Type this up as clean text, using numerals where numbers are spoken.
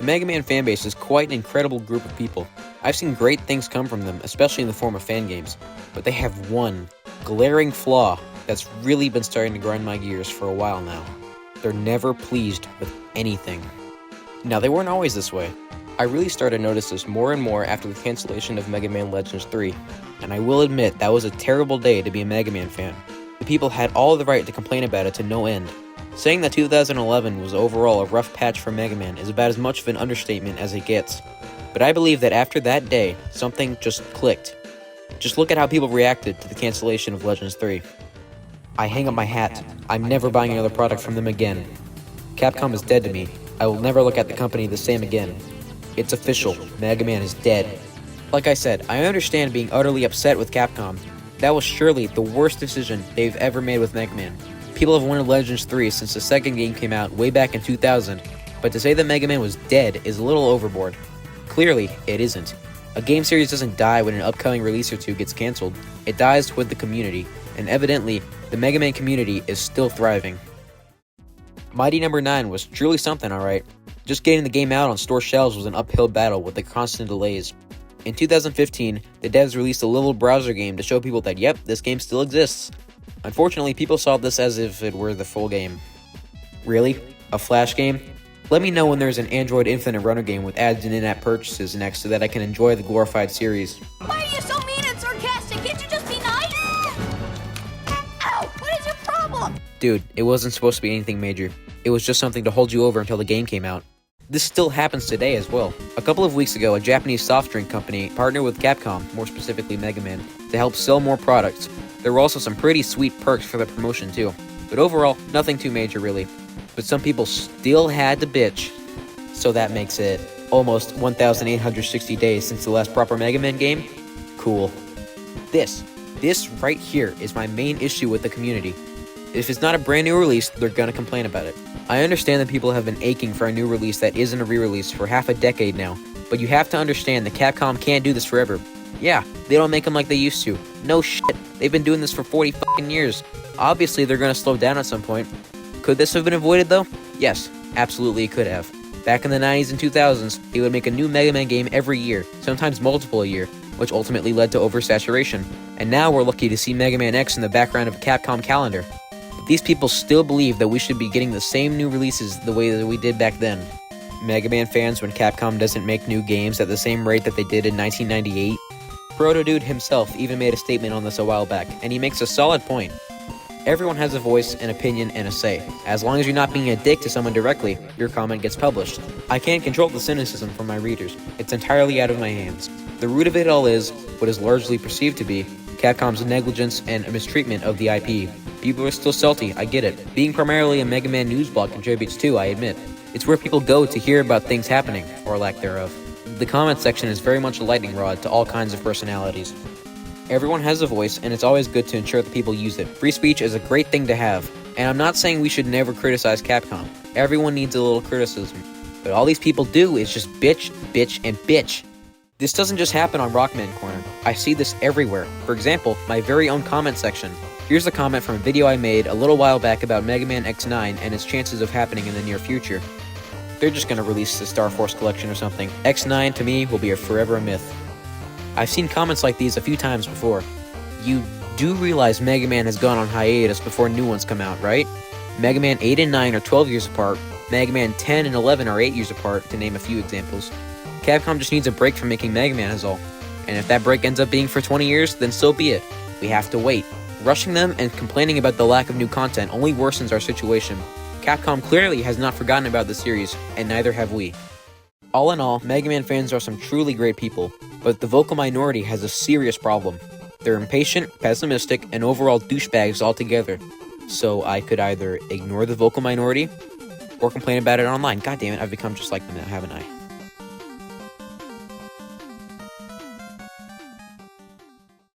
The Mega Man fanbase is quite an incredible group of people. I've seen great things come from them, especially in the form of fan games, but they have one glaring flaw that's really been starting to grind my gears for a while now. They're never pleased with anything. Now, they weren't always this way. I really started to notice this more and more after the cancellation of Mega Man Legends 3, and I will admit that was a terrible day to be a Mega Man fan. The people had all the right to complain about it to no end. Saying that 2011 was overall a rough patch for Mega Man is about as much of an understatement as it gets. But I believe that after that day, something just clicked. Just look at how people reacted to the cancellation of Legends 3. I hang up my hat. I'm never buying another product from them again. Capcom is dead to me. I will never look at the company the same again. It's official. Mega Man is dead. Like I said, I understand being utterly upset with Capcom. That was surely the worst decision they've ever made with Mega Man. People have wanted Legends 3 since the second game came out way back in 2000, but to say that Mega Man was dead is a little overboard. Clearly, it isn't. A game series doesn't die when an upcoming release or two gets cancelled. It dies with the community, and evidently, the Mega Man community is still thriving. Mighty No. 9 was truly something, alright. Just getting the game out on store shelves was an uphill battle with the constant delays. In 2015, the devs released a little browser game to show people that, yep, this game still exists. Unfortunately, people saw this as if it were the full game. Really? A Flash game? Let me know when there's an Android Infinite Runner game with ads and in-app purchases next so that I can enjoy the glorified series. Why are you so mean and sarcastic? Can't you just be nice? Ow! What is your problem? Dude, it wasn't supposed to be anything major. It was just something to hold you over until the game came out. This still happens today as well. A couple of weeks ago, a Japanese soft drink company partnered with Capcom, more specifically Mega Man, to help sell more products. There were also some pretty sweet perks for the promotion too. But overall, nothing too major really. But some people still had to bitch. So that makes it almost 1,860 days since the last proper Mega Man game? Cool. This right here is my main issue with the community. If it's not a brand new release, they're gonna complain about it. I understand that people have been aching for a new release that isn't a re-release for half a decade now, but you have to understand that Capcom can't do this forever. Yeah, they don't make them like they used to. No shit, they've been doing this for 40 fucking years. Obviously, they're gonna slow down at some point. Could this have been avoided though? Yes, absolutely it could have. Back in the 90s and 2000s, they would make a new Mega Man game every year, sometimes multiple a year, which ultimately led to oversaturation. And now we're lucky to see Mega Man X in the background of a Capcom calendar. But these people still believe that we should be getting the same new releases the way that we did back then. Mega Man fans when Capcom doesn't make new games at the same rate that they did in 1998? Protodude himself even made a statement on this a while back, and he makes a solid point. Everyone has a voice, an opinion, and a say. As long as you're not being a dick to someone directly, your comment gets published. I can't control the cynicism from my readers. It's entirely out of my hands. The root of it all is, what is largely perceived to be, Capcom's negligence and mistreatment of the IP. People are still salty, I get it. Being primarily a Mega Man news blog contributes too, I admit. It's where people go to hear about things happening, or lack thereof. The comment section is very much a lightning rod to all kinds of personalities. Everyone has a voice, and it's always good to ensure that people use it. Free speech is a great thing to have, and I'm not saying we should never criticize Capcom. Everyone needs a little criticism. But all these people do is just bitch, bitch, and bitch. This doesn't just happen on Rockman Corner. I see this everywhere. For example, my very own comment section. Here's a comment from a video I made a little while back about Mega Man X9 and its chances of happening in the near future. They're just gonna release the Star Force collection or something. X9 to me will be forever a myth. I've seen comments like these a few times before. You do realize Mega Man has gone on hiatus before new ones come out, right? Mega Man 8 and 9 are 12 years apart, Mega Man 10 and 11 are 8 years apart, to name a few examples. Capcom just needs a break from making Mega Man is all. And if that break ends up being for 20 years, then so be it. We have to wait. Rushing them and complaining about the lack of new content only worsens our situation. Capcom clearly has not forgotten about the series, and neither have we. All in all, Mega Man fans are some truly great people, but the vocal minority has a serious problem. They're impatient, pessimistic, and overall douchebags altogether. So I could either ignore the vocal minority, or complain about it online. God damn it, I've become just like them now, haven't I?